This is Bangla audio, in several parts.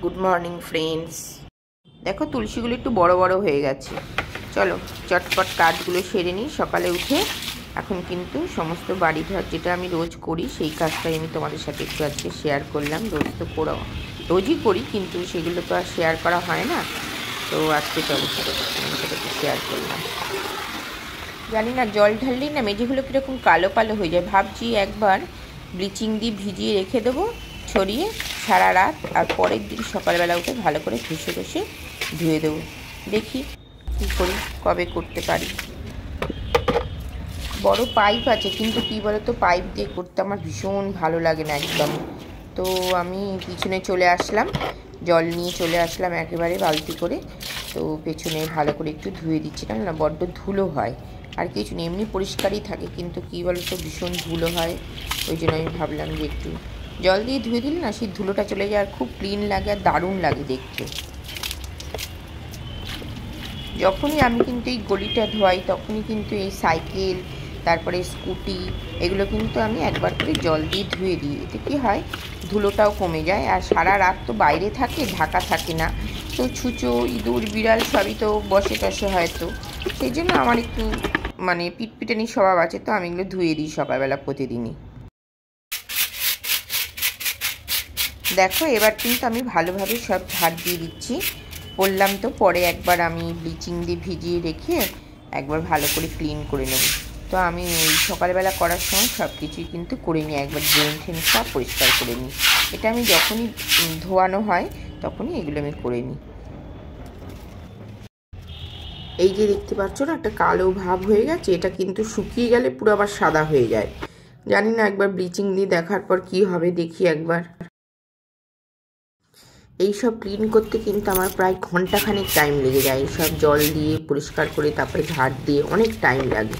Good morning friends. দেখো তুলসীগুলো একটু বড় বড় হয়ে গেছে। চলো চটপট কাজগুলো সেরে নিই সকালে উঠে। এখন কিন্তু সমস্ত বাড়িঘর যেটা আমি রোজ করি সেই কাজটাই আমি তোমাদের সাথে একটু আজকে শেয়ার করলাম। রোজ তো রোজই করি, কিন্তু সেগুলো তো আর শেয়ার করা হয় না। তো আজকে চলো তোমাদের সাথে একটু শেয়ার করলাম। জানি না জল ঢাললেই না মেঝেগুলো কীরকম কালো কালো হয়ে যায়। ভাবছি একবার ব্লিচিং দিয়ে ভিজিয়ে রেখে দেবো ছড়িয়ে সারা রাত, আর পরের দিন সকালবেলা উঠে ভালো করে ঘষে ধুয়ে দেবো। দেখি কী করি, কবে করতে পারি। বড় পাইপ আছে, কিন্তু কী বলো তো, পাইপ দিয়ে করতে আমার ভীষণ ভালো লাগে না একদম। তো আমি পিছনে চলে আসলাম, জল নিয়ে চলে আসলাম একেবারে বালতি করে। তো পেছনে ভালো করে একটু ধুয়ে দিচ্ছিলাম, না বড্ড ধুলো হয়। আর কিছু নেই, এমনি পরিষ্কারই থাকে, কিন্তু কী বলো তো ভীষণ ধুলো হয়। ওই জন্য আমি ভাবলাম যে একটু জল দিয়ে ধুয়ে দিলে না সেই ধুলোটা চলে যায়, আর খুব ক্লিন লাগে আর দারুণ লাগে দেখতে। যখনই আমি কিন্তু এই গলিটা ধোয়াই তখনই কিন্তু এই সাইকেল, তারপরে স্কুটি, এগুলো কিন্তু আমি একবার করে জল দিয়ে ধুয়ে দিই। এতে কী হয়, ধুলোটাও কমে যায়। আর সারা রাত তো বাইরে থাকে, ঢাকা থাকে না, তো ছুঁচো ইঁদুর বিড়াল সবই তো বসে টসে হয়তো। সেই জন্য আমার একটু পিটপিটানি স্বভাব আছে, তো আমি এগুলো ধুয়ে দিই সকালবেলা প্রতিদিনই। দেখো এবার কিন্তু আমি ভালোভাবে সব ঝাড় দিয়ে দিচ্ছি। বললাম তো পরে একবার আমি ব্লিচিং দিয়ে ভিজিয়ে রেখে একবার ভালো করে ক্লিন করে নেব। তো আমি ওই সকালবেলা করার সময় সব কিছুই কিন্তু করে নিই, একবার ড্রেন ট্রেন সব পরিষ্কার করে নিই। এটা আমি যখনই ধোয়ানো হয় তখনই এগুলো আমি করে নিই। এই যে দেখতে পাচ্ছ না, একটা কালো ভাব হয়ে গেছে, এটা কিন্তু শুকিয়ে গেলে পুরো আবার সাদা হয়ে যায়। জানি না একবার ব্লিচিং দিয়ে দেখার পর কি হবে, দেখি একবার। এইসব ক্লিন করতে কিন্তু আমার প্রায় ঘন্টাখানেক টাইম লেগে যায়। এইসব জল দিয়ে পরিষ্কার করে তারপরে ঝাড় দিয়ে অনেক টাইম লাগে।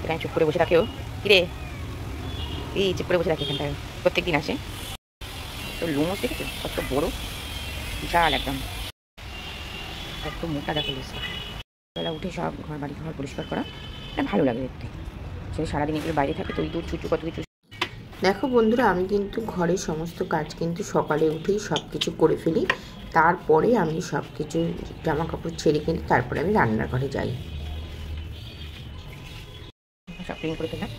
এখানে চুপ করে বসে থাকে ও, কিরে এই চুপ করে বসে থাকে এখানটায়, প্রত্যেক দিন আসে। তো লোমস দেখেছো কত বড়, বিশাল একদম, একদম মোটা দেখা গেছে। বেলা উঠে সব ঘর পরিষ্কার করা ভালো লাগে দেখতে। সে সারাদিন এগুলো বাইরে থাকে তো ইঁদুর ছুঁচু কত কিছু। দেখো বন্ধুরা, আমি কিন্তু ঘরের সমস্ত কাজ কিন্তু সকালে উঠেই সব কিছু করে ফেলি। তারপরে আমি সব কিছু জামা কাপড় ছেড়ে কিন্তু তারপরে আমি রান্নার ঘরে যাই। সব ক্লিন করে ফেললাম।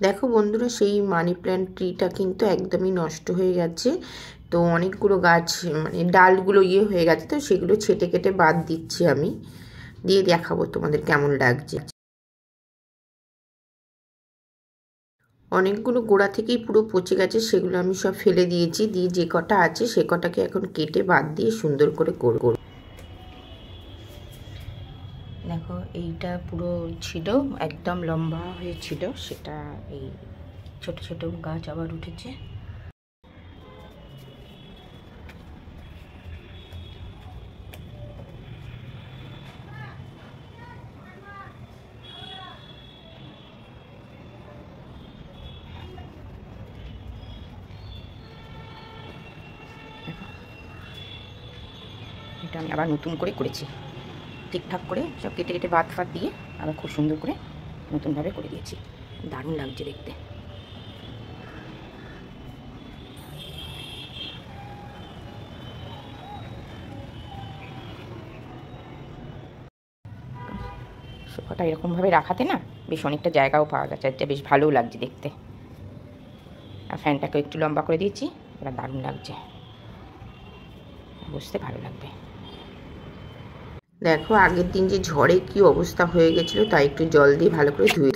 দেখো বন্ধুরা, সেই মানি প্ল্যান্ট ট্রিটা কিন্তু একদমই নষ্ট হয়ে গেছে। তো অনেকগুলো গাছ ডালগুলো হয়ে গেছে, তো সেগুলো ছেটে কেটে বাদ দিচ্ছি আমি, দিয়ে দেখাবো তোমাদের কেমন লাগছে। অনেকগুলো গোড়া থেকেই পুরো পচে গেছে, সেগুলো আমি সব ফেলে দিয়েছি, দিয়ে যে কটা আছে সে কটাকে এখন কেটে বাদ দিয়ে সুন্দর করে করব। দেখো এইটা পুরো ছিল একদম লম্বা হয়েছিল, সেটা এই ছোট ছোট গাছ আবার উঠেছে। এটা আমি আবার নতুন করে করেছি, ঠিকঠাক করে সব কেটে কেটে বাদ ফাদ দিয়ে আবার খুব সুন্দর করে নতুনভাবে করে দিয়েছি। দারুণ লাগছে দেখতে। সোফাটা এরকমভাবে রাখাতে না বেশ অনেকটা জায়গাও পাওয়া যাচ্ছে, এটা বেশ ভালোও লাগছে দেখতে। আর ফ্যানটাকে একটু লম্বা করে দিয়েছি, এটা দারুণ লাগছে, বসতে ভালো লাগবে। দেখো আগের দিন যে ঝড়ে কি অবস্থা হয়ে গেছিলো, তাই একটু জল দিয়ে ভালো করে ধুয়ে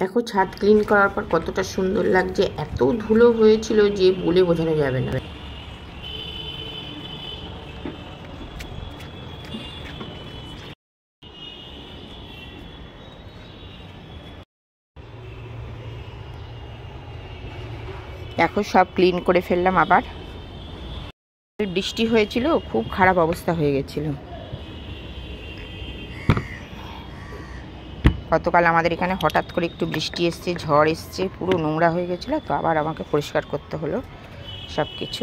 দেখো ছাদ ক্লিন করার পর কতটা সুন্দর লাগছে, এত ধুলো হয়েছিল যে বলে বোঝানো যাবে না। দেখো সব ক্লিন করে ফেললাম। আবার বৃষ্টি হয়েছিল, খুব খারাপ অবস্থা হয়ে গেছিল। গতকাল আমাদের এখানে হঠাৎ করে একটু বৃষ্টি এসছে, ঝড় এসছে, পুরো নোংরা হয়ে গেছিলো, তো আবার আমাকে পরিষ্কার করতে হলো সব কিছু।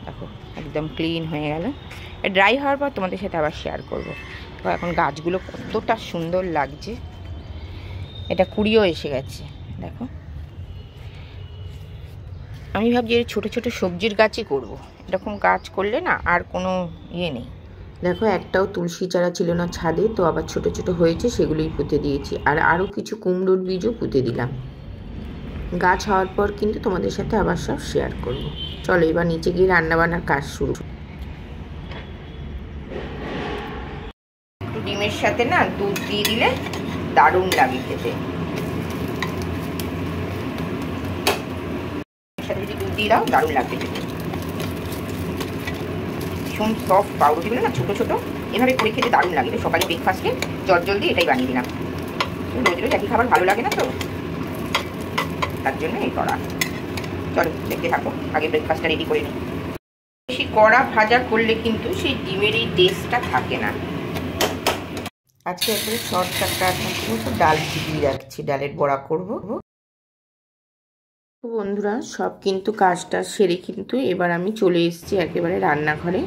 দেখো একদম ক্লিন হয়ে গেল। ড্রাই হওয়ার পর তোমাদের সাথে আবার শেয়ার করব। তো এখন গাছগুলো কতটা সুন্দর লাগছে, এটা কুড়িও এসে গেছে। দেখো আমি ভাবছি ছোটো ছোটো সবজির গাছই করব, এরকম গাছ করলে না আর কোনো ইয়ে নেই। দেখো একটাও তুলসী চারা ছিল না ছাদে, তো আবার ছোট ছোট হয়েছে, সেগুলোই পুঁতে দিয়েছি। আর আরও কিছু কুমড়োর বীজও পুঁতে দিলাম। গাছ হওয়ার পর কিন্তু তোমাদের সাথে আবার সব শেয়ার করব। চলো এবার নিচে গিয়ে রান্নাবান্নার কাজ শুরু। একটু ডিমের সাথে না দুধ দিয়ে দিলে দারুণ লাগে খেতে। সাথে যদি দুধ দিয়ে দাও দারুণ লাগবে খেতে। ভীষণ সফট পাউরুটিগুলো না ছোটো ছোটো, এভাবে করে খেতে দারুণ লাগে। সকালে ব্রেকফাস্টে জলদি এটাই বানিয়ে দিলাম। রোজ রোজ একই খাবার ভালো লাগে না, তো তার জন্য এই করা। চলো দেখতে থাকো, আগে ব্রেকফাস্টটা রেডি করে নিই। বেশি কড়া ভাজা করলে কিন্তু সেই ডিমের এই টেস্টটা থাকে না। আজকে একবারে শর্টকাটটা কিন্তু ডাল ভিজিয়ে রাখছি, ডালের বড়া করব। বন্ধুরা সব কিন্তু কাজটা সেরে কিন্তু এবার আমি চলে এসেছি একেবারে রান্নাঘরে।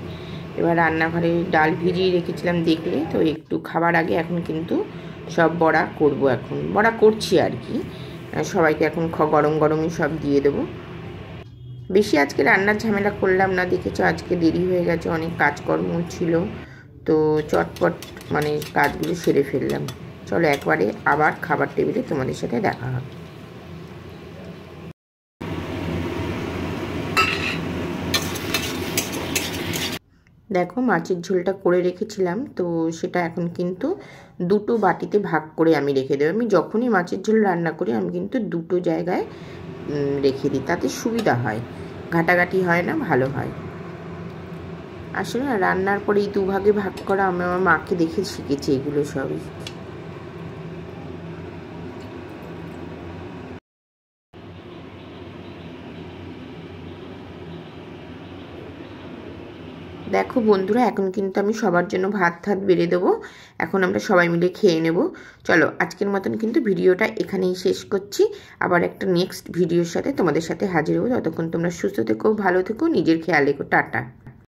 এবার রান্নাঘরে ডাল ভিজিয়ে রেখেছিলাম দেখলে, তো একটু খাবার আগে এখন কিন্তু সব বড়া করব। এখন বড়া করছি আর কি, সবাইকে এখন গরম গরমই সব দিয়ে দেবো। বেশি আজকে রান্নার ঝামেলা করলাম না, দেখেছো আজকে দেরি হয়ে গেছে, অনেক কাজকর্ম ছিল, তো চটপট মানে কাজগুলো সেরে ফেললাম। চলো একবারে আবার খাবার টেবিলে তোমাদের সাথে দেখা হবে। দেখো মাছের ঝোলটা করে রেখেছিলাম, তো সেটা এখন কিন্তু দুটো বাটিতে ভাগ করে আমি রেখে দেবো। আমি যখনই মাছের ঝোল রান্না করি আমি কিন্তু দুটো জায়গায় রেখে দিই, তাতে সুবিধা হয়, ঘাটাঘাটি হয় না, ভালো হয়। আসলে না রান্নার পরে এই দুভাগে ভাগ করা আমি আমার মাকে দেখে শিখেছি এগুলো সবই। দেখো বন্ধুরা এখন কিন্তু আমি সবার জন্য ভাত বেড়ে দেবো, এখন আমরা সবাই মিলে খেয়ে নেব। চলো আজকের মতন কিন্তু ভিডিওটা এখানেই শেষ করছি। আবার একটা নেক্সট ভিডিওর সাথে তোমাদের সাথে হাজির হবো। ততক্ষণ তোমরা সুস্থ থেকো, ভালো থেকো, নিজের খেয়াল রেখো। টাটা।